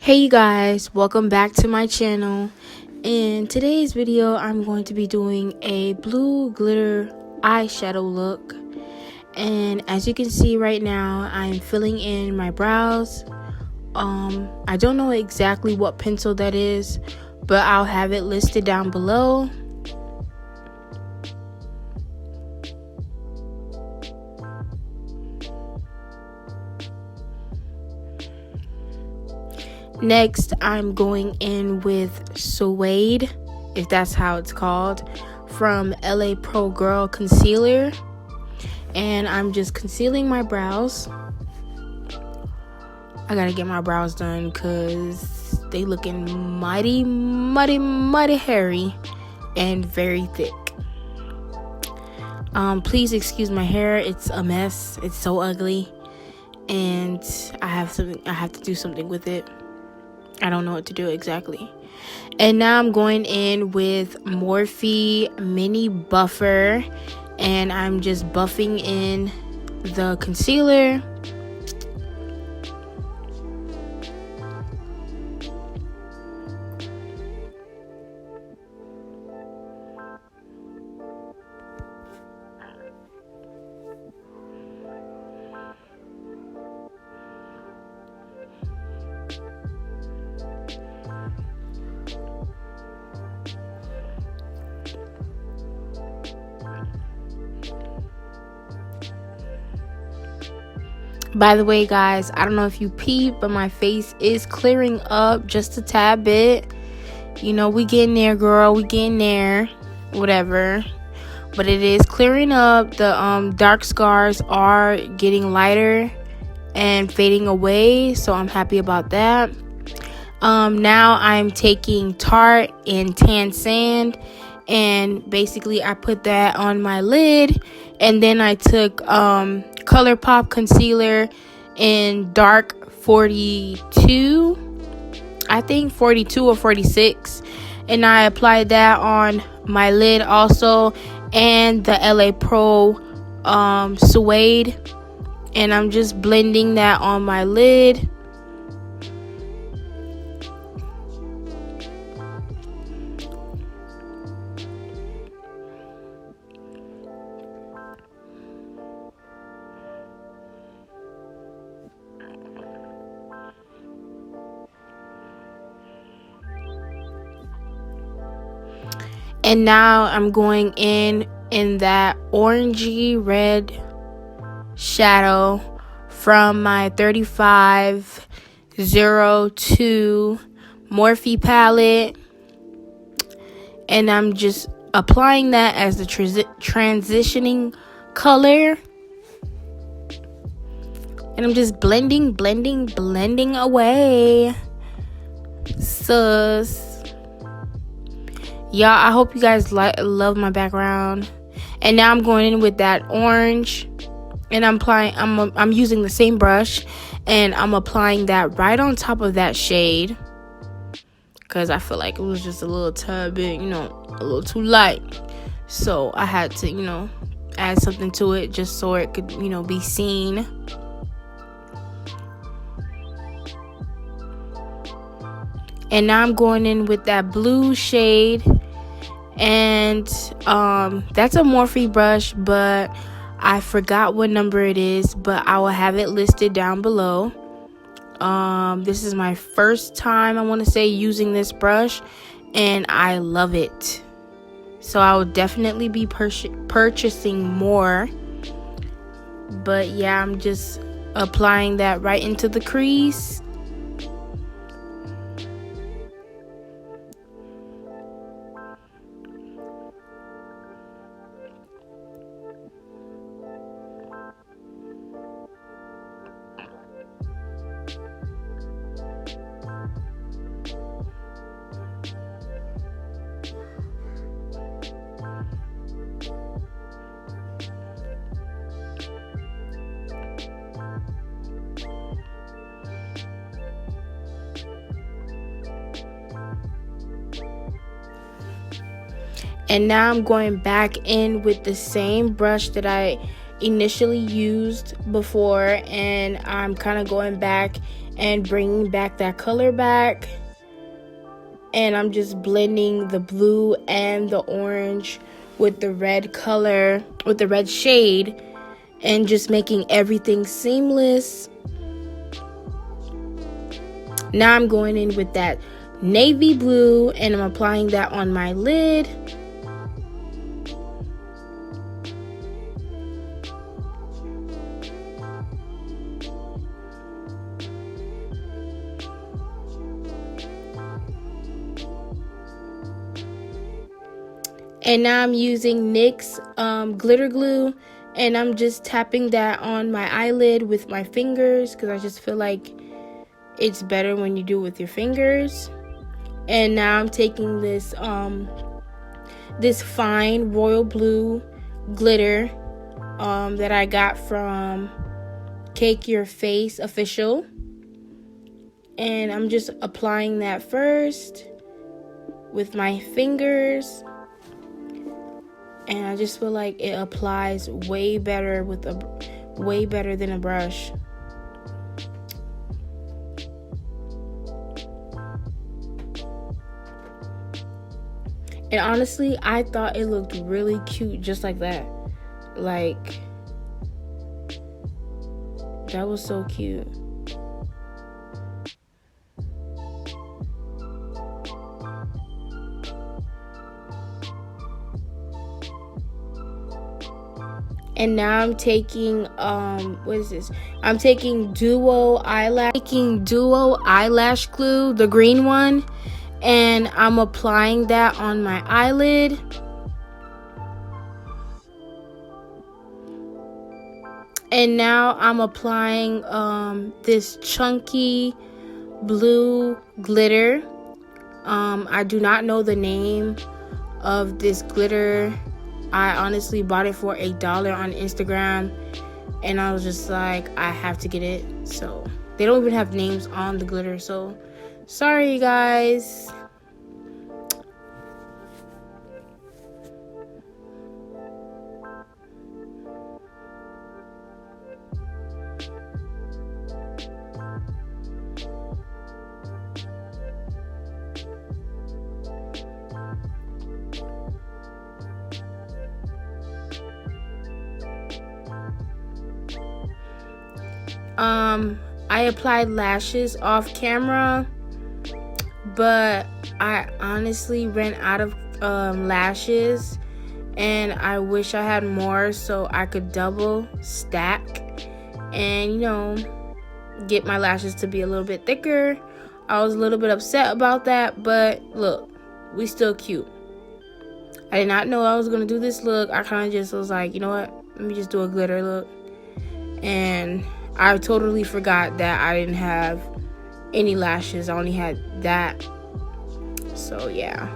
Hey you guys, welcome back to my channel. In today's video, I'm going to be doing a blue glitter eyeshadow look. And as you can see right now, I'm filling in my brows. I don't know exactly what pencil that is, but I'll have it listed down below. Next, I'm going in with Suede, if that's how it's called, from LA Pro Girl Concealer. And I'm just concealing my brows. I gotta get my brows done because they looking mighty hairy and very thick. Please excuse my hair. It's a mess. It's so ugly. And I have to do something with it. I don't know what to do exactly. And now I'm going in with Morphe Mini Buffer, and I'm just buffing in the concealer. By the way, guys, I don't know if you peep, but my face is clearing up just a tad bit. You know, we getting there, girl. We getting there. Whatever. But it is clearing up. The dark scars are getting lighter and fading away, so I'm happy about that. Now I'm taking Tarte and Tan Sand, and basically I put that on my lid, and then I took ColourPop concealer in dark 42, I think 42 or 46, and I applied that on my lid also, and the LA Pro Suede, and I'm just blending that on my lid. And now I'm going in that orangey red shadow from my 3502 Morphe palette. And I'm just applying that as the transitioning color. And I'm just blending away. Sus. Y'all, I hope you guys love my background. And now I'm going in with that orange, and I'm using the same brush, and I'm applying that right on top of that shade, because I feel like it was just a little tad bit, a little too light. So I had to, add something to it just so it could, be seen. And now I'm going in with that blue shade, and that's a Morphe brush, but I forgot what number it is, but I will have it listed down below. This is my first time, I want to say, using this brush, and I love it. So I will definitely be purchasing more. But yeah, I'm just applying that right into the crease. And now I'm going back in with the same brush that I initially used before, and I'm kind of going back and bringing back that color back. And I'm just blending the blue and the orange with the red color, with the red shade, and just making everything seamless. Now I'm going in with that navy blue and I'm applying that on my lid. And now I'm using NYX glitter glue, and I'm just tapping that on my eyelid with my fingers because I just feel like it's better when you do it with your fingers. And now I'm taking this this fine royal blue glitter that I got from Cake Your Face Official, and I'm just applying that first with my fingers. And I just feel like it applies way better than a brush. And honestly, I thought it looked really cute just like that. Like, that was so cute. And now I'm taking what is this? I'm taking duo eyelash glue, the green one, and I'm applying that on my eyelid. And now I'm applying this chunky blue glitter. I do not know the name of this glitter. I honestly bought it for $1 on Instagram, and I was just like, I have to get it. So they don't even have names on the glitter, so sorry, you guys. I applied lashes off camera, but I honestly ran out of lashes, and I wish I had more so I could double stack and, you know, get my lashes to be a little bit thicker. I was a little bit upset about that, but look, we still cute. I did not know I was gonna do this look. I kind of just was like, you know what, let me just do a glitter look. And I totally forgot that I didn't have any lashes. I only had that. So yeah.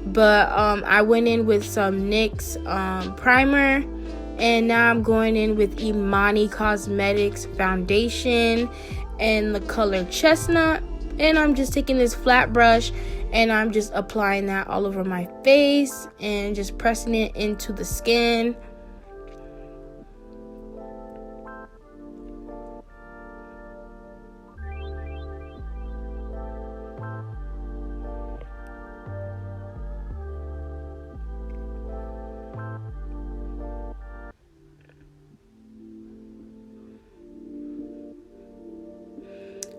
But I went in with some NYX primer, and now I'm going in with Milani Cosmetics foundation and the color Chestnut. And I'm just taking this flat brush and I'm just applying that all over my face and just pressing it into the skin.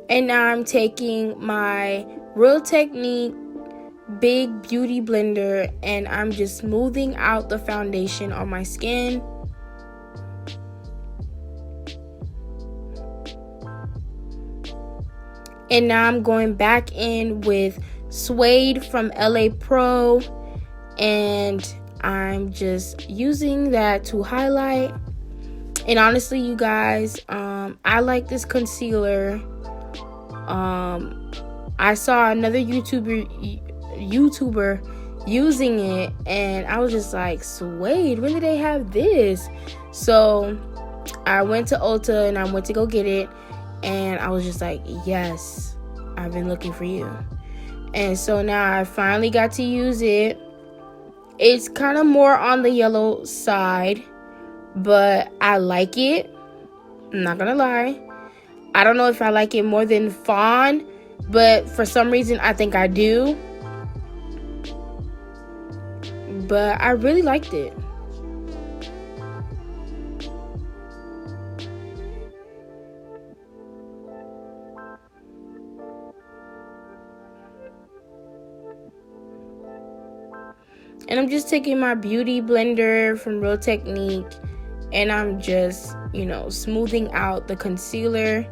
And now I'm taking my Real Technique Big Beauty Blender and I'm just smoothing out the foundation on my skin. And now I'm going back in with Suede from LA Pro, and I'm just using that to highlight. And honestly, you guys, I like this concealer. I saw another YouTuber using it, and I was just like, Suede, when did they have this? So I went to Ulta and I went to go get it, and I was just like, yes, I've been looking for you. And so now I finally got to use it. It's kind of more on the yellow side, but I like it. I'm not gonna lie. I don't know if I like it more than fawn, but for some reason I think I do. But I really liked it. And I'm just taking my beauty blender from Real Technique, and I'm just, smoothing out the concealer.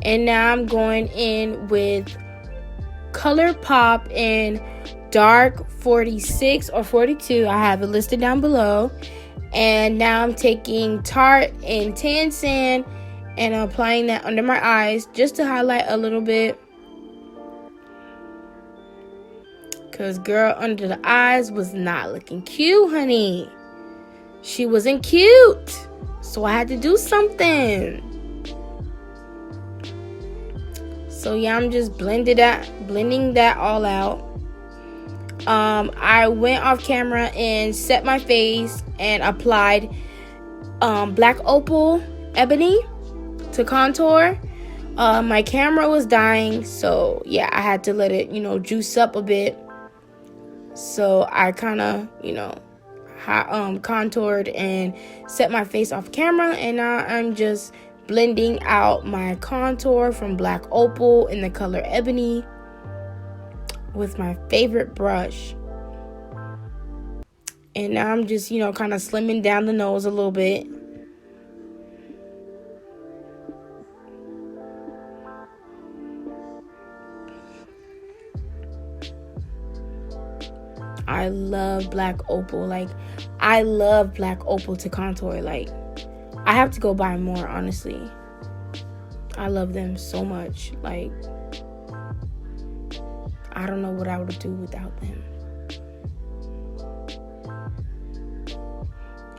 And now I'm going in with ColourPop in dark 46 or 42. I have it listed down below. And now I'm taking Tarte in Tan Sand and applying that under my eyes just to highlight a little bit. Because girl, under the eyes was not looking cute, honey. She wasn't cute. So I had to do something. So yeah, I'm just blending that all out. I went off camera and set my face and applied Blackopal Ebony to contour. My camera was dying, so yeah, I had to let it, juice up a bit. So I kind of, contoured and set my face off camera, and now I'm just blending out my contour from Blackopal in the color Ebony with my favorite brush. And now I'm just, kind of slimming down the nose a little bit. I love Blackopal. Like, I love Blackopal to contour. Like, I have to go buy more, honestly. I love them so much. Like, I don't know what I would do without them.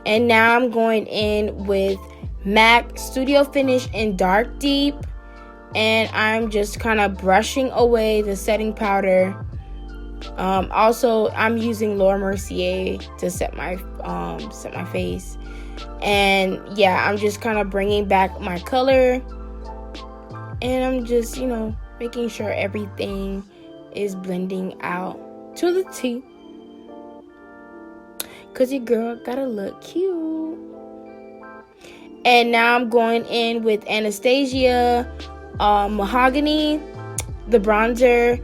And now I'm going in with MAC Studio Finish in Dark Deep. And I'm just kind of brushing away the setting powder. Also, I'm using Laura Mercier to set my face. And yeah, I'm just kind of bringing back my color. And I'm just, making sure everything is blending out to the T. Because your girl gotta look cute. And now I'm going in with Anastasia Mahogany, the bronzer.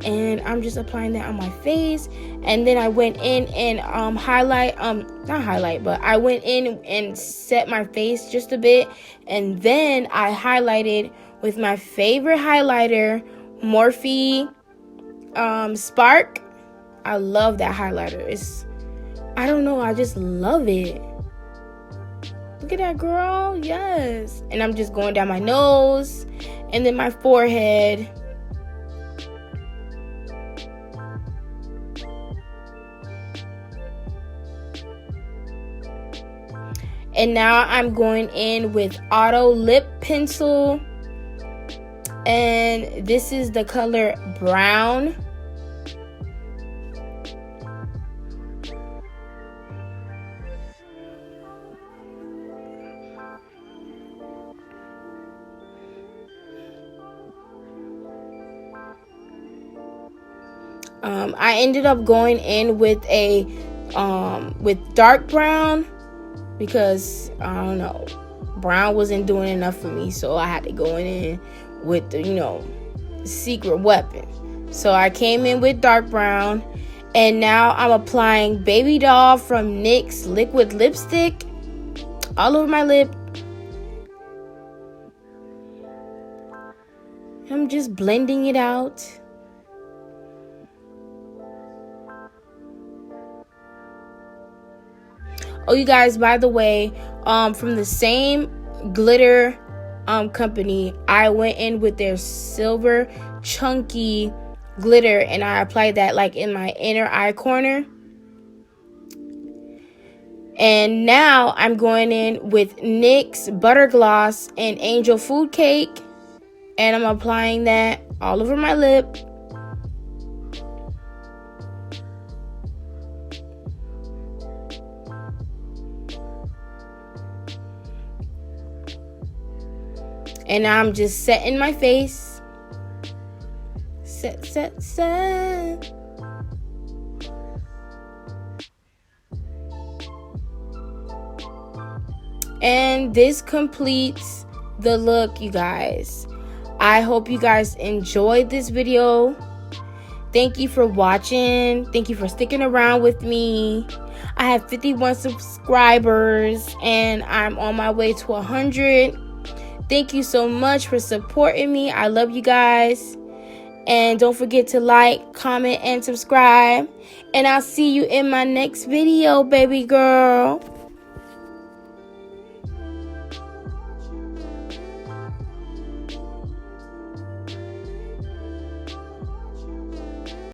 And I'm just applying that on my face. And then I went in and I went in and set my face just a bit. And then I highlighted with my favorite highlighter, Morphe Spark. I love that highlighter. I don't know, I just love it. Look at that, girl. Yes. And I'm just going down my nose and then my forehead. And now I'm going in with Auto Lip Pencil. And this is the color Brown. I ended up going in with with dark brown because I don't know, brown wasn't doing enough for me, so I had to go in with the secret weapon. So I came in with dark brown, and now I'm applying Baby Doll from NYX liquid lipstick all over my lip. I'm just blending it out. Oh, you guys, by the way, from the same glitter company, I went in with their silver chunky glitter, and I applied that like in my inner eye corner. And now I'm going in with NYX Butter Gloss and Angel Food Cake. And I'm applying that all over my lip. And now I'm just setting my face. Set. And this completes the look, you guys. I hope you guys enjoyed this video. Thank you for watching. Thank you for sticking around with me. I have 51 subscribers and I'm on my way to 100. Thank you so much for supporting me. I love you guys. And don't forget to like, comment, and subscribe. And I'll see you in my next video, baby girl.